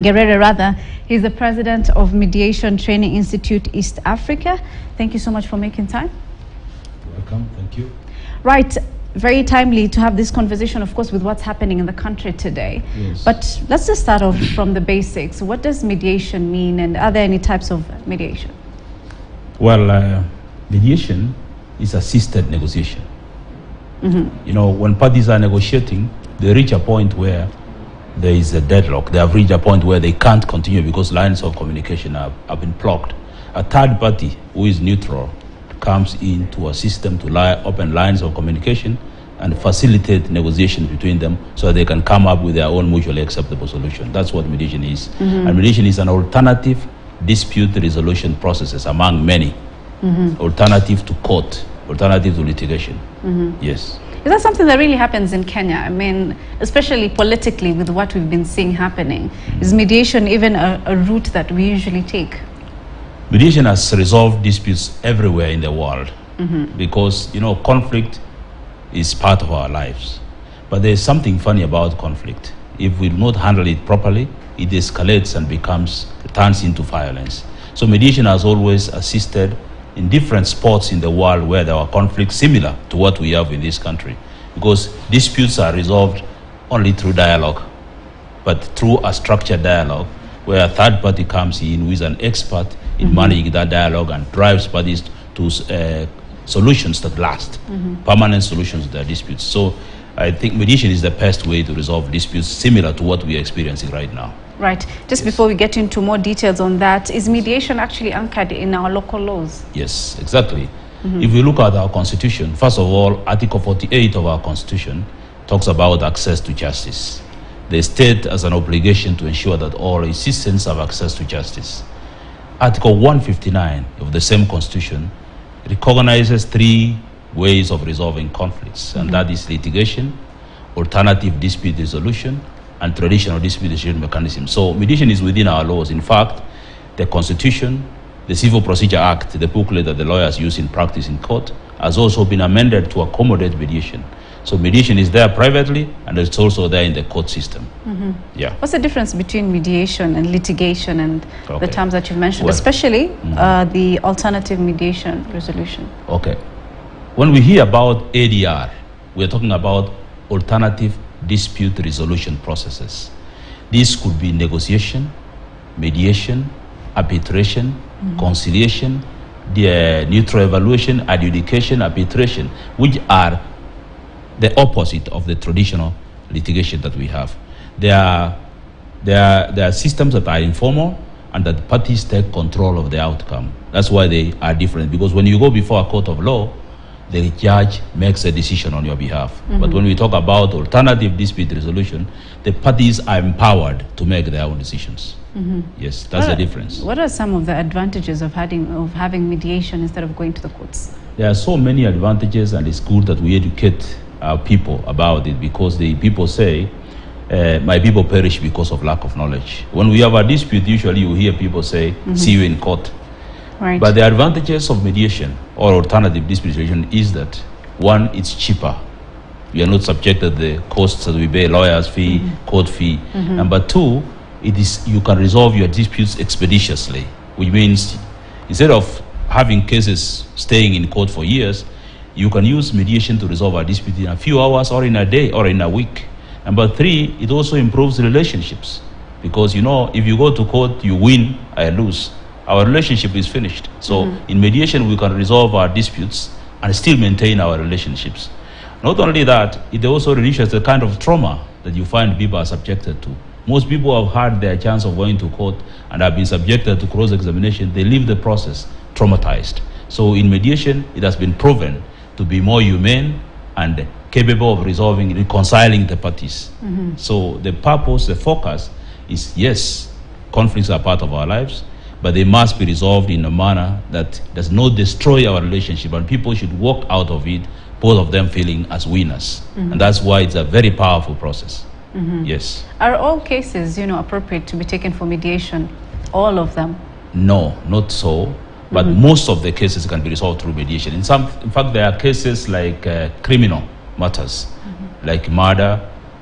Guerrero, rather. He's the president of Mediation Training Institute East Africa. Thank you so much for making time. Welcome. Thank you. Right. Very timely to have this conversation, of course, with what's happening in the country today. Yes. But let's just start off from the basics. What does mediation mean, and are there any types of mediation? Well, mediation is assisted negotiation. You know, when parties are negotiating, they reach a point where there is a deadlock. They have reached a point where they can't continue because lines of communication have been blocked. A third party who is neutral comes into a system to open lines of communication and facilitate negotiations between them so they can come up with their own mutually acceptable solution. That's what mediation is. And mediation is an alternative dispute resolution processes among many. Alternative to court, alternative to litigation. Yes. Is that something that really happens in Kenya? I mean, especially politically with what we've been seeing happening. Is mediation even a route that we usually take? Mediation has resolved disputes everywhere in the world because, you know, conflict is part of our lives. But there's something funny about conflict. If we do not handle it properly, it escalates and turns into violence. So mediation has always assisted in different spots in the world where there are conflicts similar to what we have in this country, because disputes are resolved only through dialogue, but through a structured dialogue where a third party comes in who is an expert in managing that dialogue and drives parties to solutions that last, permanent solutions to their disputes. So I think mediation is the best way to resolve disputes similar to what we are experiencing right now. Right. Just before we get into more details on that, is mediation actually anchored in our local laws? Yes, exactly. If we look at our constitution, first of all, Article 48 of our constitution talks about access to justice. The state has an obligation to ensure that all its citizens have access to justice. Article 159 of the same constitution recognizes three ways of resolving conflicts, and that is litigation, alternative dispute resolution, and traditional dispute resolution mechanism. So mediation is within our laws. In fact, the Constitution, the Civil Procedure Act, the booklet that the lawyers use in practice in court, has also been amended to accommodate mediation. So mediation is there privately, and it's also there in the court system. Yeah. What's the difference between mediation and litigation and the terms that you've mentioned, Well, especially the alternative mediation resolution? Okay. When we hear about ADR, we're talking about alternative dispute resolution processes. This could be negotiation, mediation, arbitration, conciliation, the neutral evaluation, adjudication, arbitration, which are the opposite of the traditional litigation that we have. There are systems that are informal and that parties take control of the outcome. That's why they are different, because when you go before a court of law, the judge makes a decision on your behalf. But when we talk about alternative dispute resolution, the parties are empowered to make their own decisions. Yes, that's the difference. What are some of the advantages of having mediation instead of going to the courts? There are so many advantages, and it's good that we educate our people about it, because the people say, my people perish because of lack of knowledge. When we have a dispute, usually you hear people say, see you in court. Right. But the advantages of mediation or alternative dispute resolution is that, one, it's cheaper. You are not subjected to the costs that we pay, lawyers' fee, court fee. Number two, you can resolve your disputes expeditiously, which means instead of having cases staying in court for years, you can use mediation to resolve a dispute in a few hours or in a day or in a week. Number three, it also improves relationships, because, you know, if you go to court, you win, I lose, our relationship is finished. So in mediation, we can resolve our disputes and still maintain our relationships. Not only that, it also reduces the kind of trauma that you find people are subjected to. Most people have had their chance of going to court and have been subjected to cross-examination. They leave the process traumatized. So in mediation, it has been proven to be more humane and capable of reconciling the parties. So the purpose, the focus is, yes, conflicts are part of our lives, but they must be resolved in a manner that does not destroy our relationship, and people should walk out of it, both of them feeling as winners. And that's why it's a very powerful process. Yes. Are all cases, appropriate to be taken for mediation? All of them? No, not so. But most of the cases can be resolved through mediation. In fact, there are cases like criminal matters, like murder,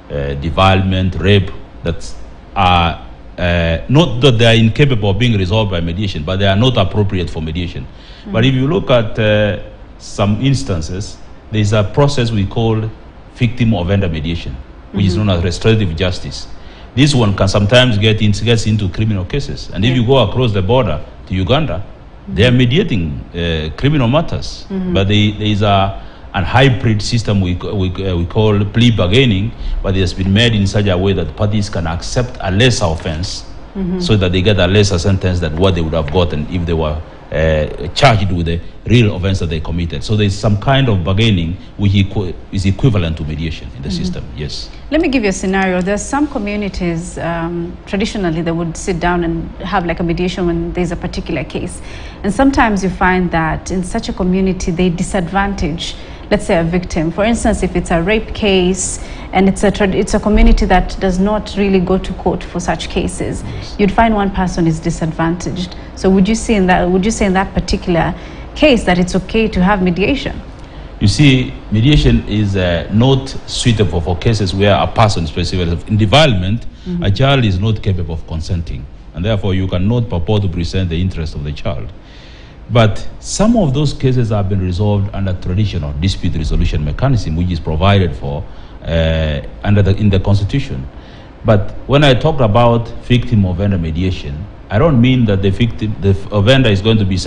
defilement, rape, that are not that they are incapable of being resolved by mediation, but they are not appropriate for mediation. But if you look at some instances, there is a process we call victim-offender mediation, which is known as restorative justice. This one can sometimes gets into criminal cases. And if you go across the border to Uganda, they are mediating criminal matters. But there is a hybrid system we call plea bargaining, but it has been made in such a way that parties can accept a lesser offense so that they get a lesser sentence than what they would have gotten if they were charged with the real offense that they committed. So there is some kind of bargaining which is equivalent to mediation in the system. Yes. Let me give you a scenario. There's some communities, traditionally, they would sit down and have like a mediation when there's a particular case. And sometimes you find that in such a community, they disadvantage, let's say, a victim. For instance, if it's a rape case and it's a community that does not really go to court for such cases, you'd find one person is disadvantaged. So would you say in that particular case that it's okay to have mediation? You see, mediation is not suitable for cases where a person, specifically in development, a child is not capable of consenting, and therefore you cannot purport to present the interest of the child. But some of those cases have been resolved under traditional dispute resolution mechanism, which is provided for in the Constitution. But when I talk about victim-offender mediation, I don't mean that the offender is going to be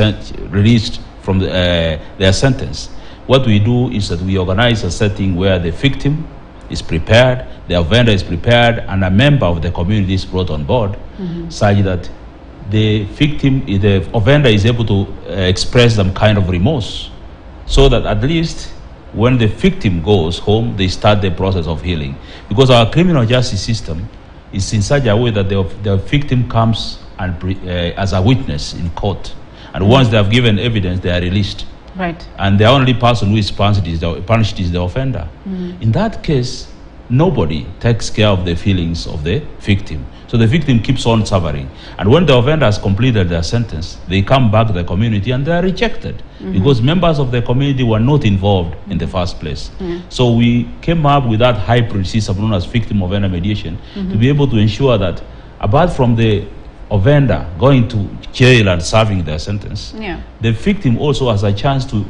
released from their sentence. What we do is that we organize a setting where the victim is prepared, the offender is prepared, and a member of the community is brought on board, such that the offender is able to express some kind of remorse, so that at least when the victim goes home, they start the process of healing. Because our criminal justice system is in such a way that the victim comes and as a witness in court, and once they have given evidence, they are released. Right. And the only person who is punished is the offender. In that case, nobody takes care of the feelings of the victim. So the victim keeps on suffering. And when the offender has completed their sentence, they come back to the community and they are rejected because members of the community were not involved in the first place. So we came up with that hybrid system known as victim-offender mediation to be able to ensure that apart from the offender going to jail and serving their sentence, the victim also has a chance to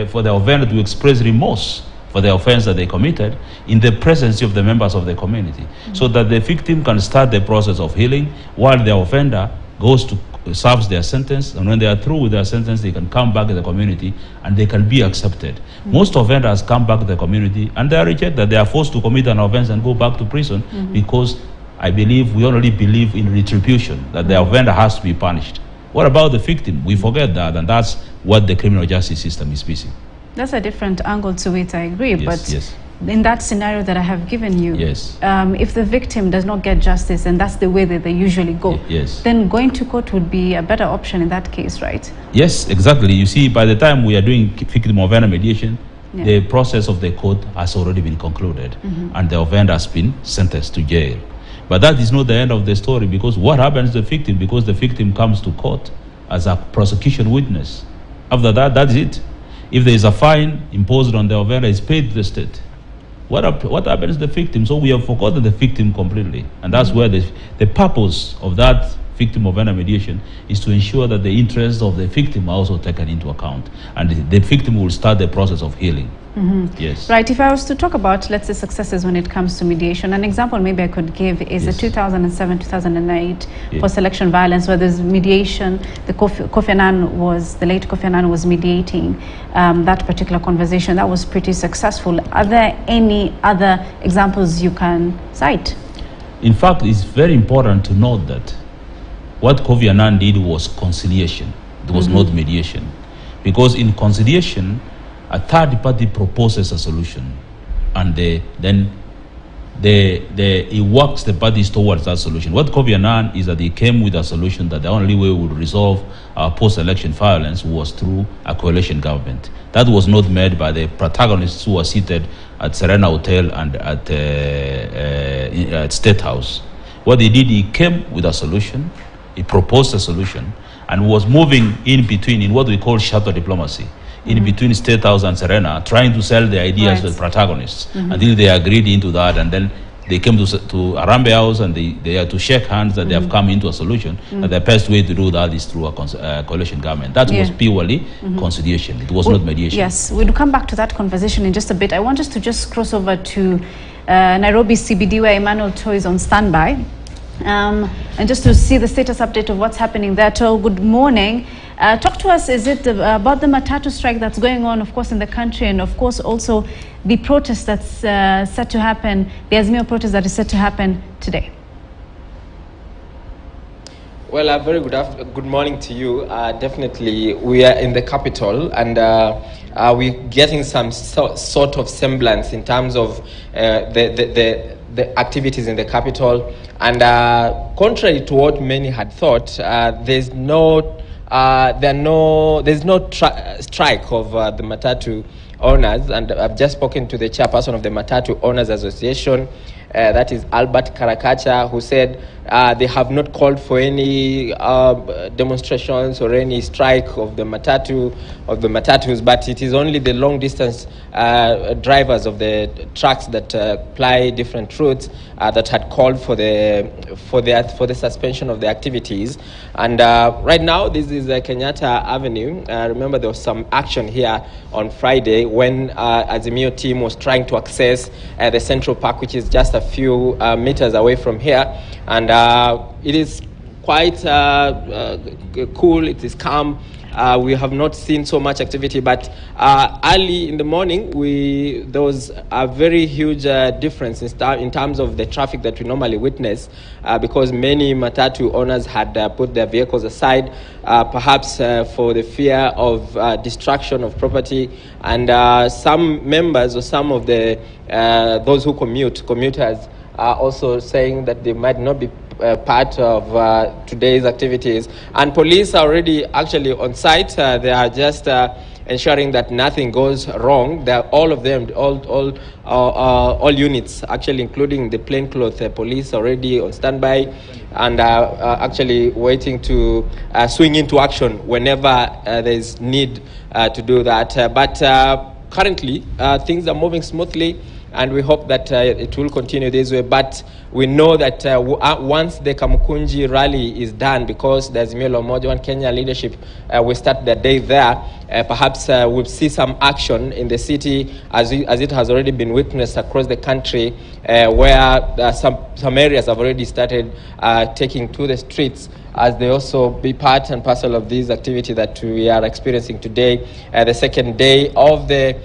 for the offender to express remorse for the offense that they committed in the presence of the members of the community, so that the victim can start the process of healing while the offender goes to serves their sentence, and when they are through with their sentence, they can come back to the community and they can be accepted. Most offenders come back to the community and they are rejected. They are forced to commit an offense and go back to prison because we only believe in retribution, that the offender has to be punished. What about the victim? We forget that, and that's what the criminal justice system is missing. That's a different angle to it, I agree. Yes, but in that scenario that I have given you, if the victim does not get justice, and that's the way that they usually go, then going to court would be a better option in that case, right? Yes, exactly. You see, by the time we are doing victim-offender mediation, the process of the court has already been concluded, and the offender has been sentenced to jail. But that is not the end of the story, because what happens to the victim? Because the victim comes to court as a prosecution witness. After that, that's it. If there is a fine imposed on the offender, it's paid to the state. What happens to the victim? So we have forgotten the victim completely. And that's where the purpose of that victim-offender mediation is to ensure that the interests of the victim are also taken into account. And the victim will start the process of healing. Yes. Right. If I was to talk about, let's say, successes when it comes to mediation, an example maybe I could give is the 2007-2008 post-election violence, where there's mediation. The late Kofi Annan was mediating that particular conversation. That was pretty successful. Are there any other examples you can cite? In fact, it's very important to note that what Kofi Annan did was conciliation. It was not mediation. Because in conciliation, a third party proposes a solution, and then he works the parties towards that solution. What Kofi Annan is that he came with a solution that the only way we would resolve our post-election violence was through a coalition government. That was not made by the protagonists who were seated at Serena Hotel and at State House. What he did, he came with a solution, he proposed a solution, and was moving in between in what we call shuttle diplomacy, in between State House and Serena, trying to sell the ideas to the protagonists until they agreed into that, and then they came to Harambee House and they are to shake hands that they have come into a solution. And the best way to do that is through a coalition government. That was purely conciliation. It was not mediation. Yes, we'll come back to that conversation in just a bit. I want us to just cross over to Nairobi CBD, where Emmanuel Toh is on standby. And just to see the status update of what's happening there. Toh, good morning. Talk to us, is it about the Matatu strike that's going on, of course, in the country, and of course also the protest that's set to happen, the Azimio protest that is set to happen today? Well, very good morning to you. Definitely, we are in the capital, and we're getting some sort of semblance in terms of the activities in the capital. And contrary to what many had thought, there's no strike of the Matatu owners, and I've just spoken to the chairperson of the Matatu Owners Association, that is Albert Karakacha, who said they have not called for any demonstrations or any strike of the Matatus, but it is only the long distance drivers of the trucks that ply different routes that had called for the suspension of the activities. And right now, this is Kenyatta Avenue. Remember, there was some action here on Friday when Azimio team was trying to access the Central Park, which is just a few meters away from here. And it is quite cool, it is calm. We have not seen so much activity, but early in the morning, there was a very huge difference in terms of the traffic that we normally witness, because many Matatu owners had put their vehicles aside, perhaps for the fear of destruction of property, and some members or some of the those who commuters are also saying that they might not be part of today's activities. And police are already actually on site. They are just ensuring that nothing goes wrong. They're all of them, all units, actually including the plainclothes police, already on standby and actually waiting to swing into action whenever there's need to do that. But currently, things are moving smoothly, and we hope that it will continue this way. But we know that once the Kamukunji rally is done, because the Azimio la Umoja One Kenya leadership will start their day there, perhaps we'll see some action in the city, as it has already been witnessed across the country, where some areas have already started taking to the streets, as they also be part and parcel of this activity that we are experiencing today, the second day of the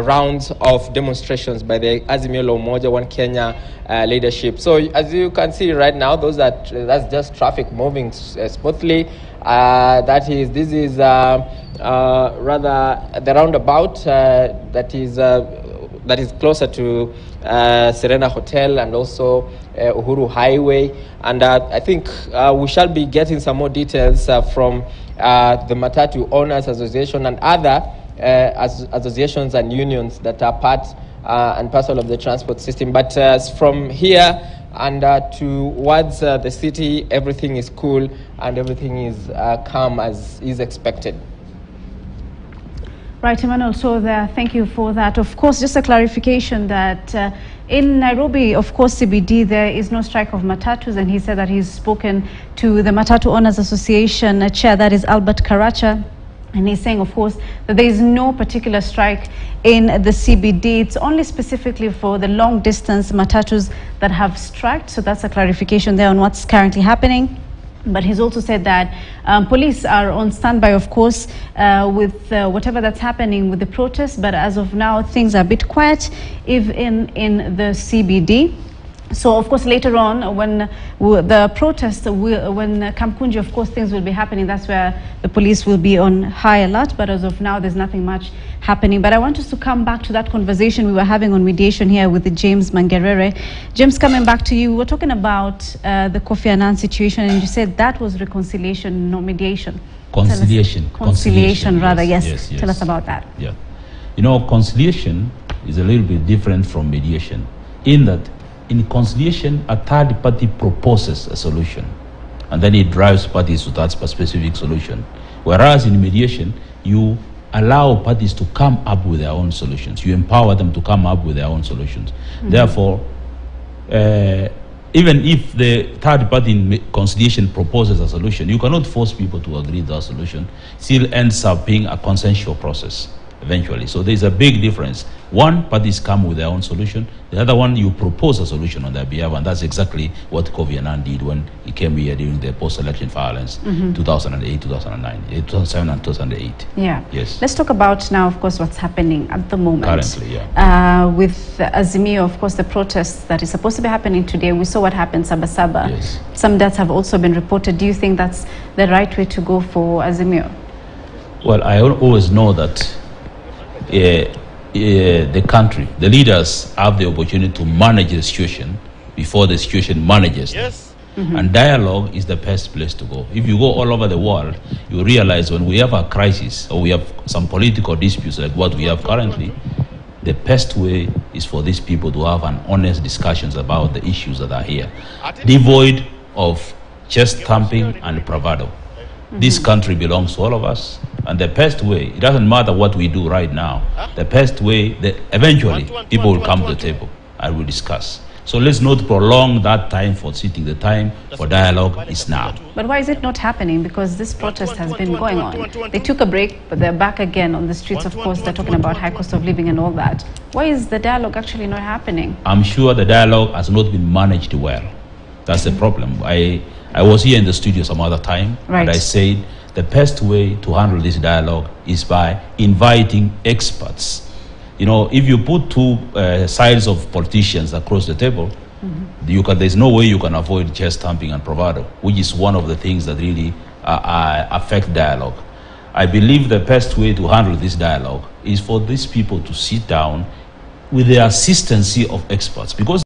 rounds of demonstrations by the Azimio la Umoja One Kenya leadership. So as you can see right now, that's just traffic moving smoothly. This is rather the roundabout that is closer to Serena Hotel and also Uhuru Highway. And I think we shall be getting some more details from the Matatu Owners Association and other associations and unions that are part and parcel of the transport system. But from here and towards the city, everything is cool and everything is calm as is expected. Right, Emmanuel, so thank you for that. Of course, just a clarification that in Nairobi, of course, CBD, there is no strike of Matatus, and he said that he's spoken to the Matatu Owners Association chair, that is Albert Karacha, and he's saying, of course, that there is no particular strike in the CBD. It's only specifically for the long-distance Matatus that have striked, so that's a clarification there on what's currently happening. But he's also said that police are on standby, of course, with whatever that's happening with the protests. But as of now, things are a bit quiet, even in the CBD. So, of course, later on, when the protest, when Kamkunji, of course, things will be happening. That's where the police will be on high alert. But as of now, there's nothing much happening. But I want us to come back to that conversation we were having on mediation here with James Mangerere. James, coming back to you, we're talking about the Kofi Annan situation, and you said that was reconciliation, not mediation. Conciliation. Conciliation, rather, yes. Tell us about that. Yeah. You know, conciliation is a little bit different from mediation, in that in conciliation, a third party proposes a solution, and then it drives parties to that specific solution. Whereas in mediation, you allow parties to come up with their own solutions. You empower them to come up with their own solutions. Mm-hmm. Therefore, even if the third party in conciliation proposes a solution, you cannot force people to agree to that solution. Still ends up being a consensual process eventually. So there's a big difference. One, parties come with their own solution. The other one, you propose a solution on their behalf, and that's exactly what Kofi Annan did when he came here during the post-election violence, 2008, 2009, 2007 and 2008. Yeah. Yes. Let's talk about now, of course, what's happening at the moment. Currently, yeah. With Azimio, of course, the protests that is supposed to be happening today, we saw what happened in Sabasaba. Yes. Some deaths have also been reported. Do you think that's the right way to go for Azimio? Well, I always know that the country, the leaders have the opportunity to manage the situation before the situation manages them. Yes. And dialogue is the best place to go. If you go all over the world, you realize when we have a crisis or we have some political disputes like what we have currently, the best way is for these people to have an honest discussions about the issues that are here, devoid of chest thumping and bravado. This country belongs to all of us, and the best way, it doesn't matter what we do right now, the best way, that eventually people will come to the table and we'll discuss. So let's not prolong that time for sitting. The time for dialogue is now. But why is it not happening? Because this protest has been going on. They took a break, but they're back again on the streets. Of course, they're talking about high cost of living and all that. Why is the dialogue actually not happening? I'm sure the dialogue has not been managed well. That's the problem. I was here in the studio some other time, right, and I said the best way to handle this dialogue is by inviting experts. You know, if you put two sides of politicians across the table, there's no way you can avoid chest thumping and bravado, which is one of the things that really affect dialogue. I believe the best way to handle this dialogue is for these people to sit down with the assistance of experts, because